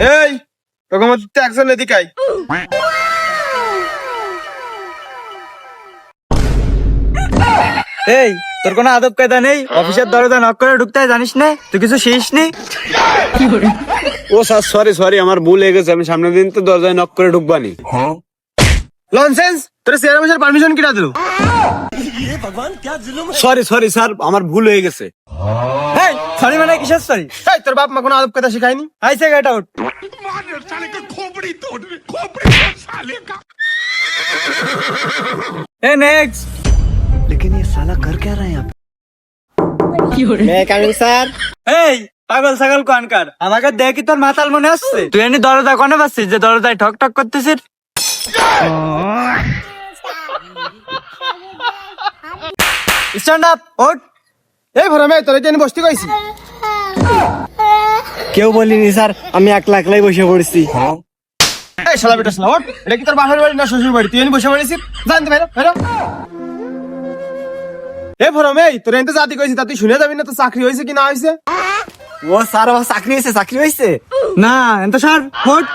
এই তোকে মধ্যে একজন এদিকে আয়। এই তোর কোনো আদব কায়দা নেই? অফিসের দরজা নক করে ঢুকতে হয় জানিস না? তুই কিছু শিখিস নি? ও স্যার সরি আমার ভুল হয়ে গেছে, আমি সামনের দিন তো দরজায় নক করে ঢুকবানি। ননসেন্স, তোর চেয়ারে বসার পারমিশন কিটা দিল? সরি স্যার, আমার ভুল হয়ে গেছে। এই সরি মানে কিসের সরি? এই তোর বাপ মা কোনো আদব কথা শিখায়নি? আইসে গেট আউট। এই নেক্সট। এই পাগল ছাগল কোনকার, আমাকে দেখি তোর মাতাল মনে আসছে? তুই এনে দরজা কোনে পাচ্ছিস যে দরজায় ঠক ঠক করতেছিস? স্ট্যান্ড আপ, ওঠ। এই ভরমে তোর এখানে বসতে কইছি। কেউ বলিনি স্যার, আমি একলা একলাই বসে পড়ছি। এই শালা বেটা শালা, ওঠ। এটা কি তোর বাপের বাড়ি না শ্বশুর বাড়ি? তুই এনে বসে পড়েছিস? জানতে পারো বেরো। এই ভরমে তোর এনে জাতি কইছি, তা তুই শুনে যাবি না? তো চাকরি হয়েছে কি না হয়েছে? ও স্যার, আমার চাকরি হয়েছে? না এত স্যার, ওঠ।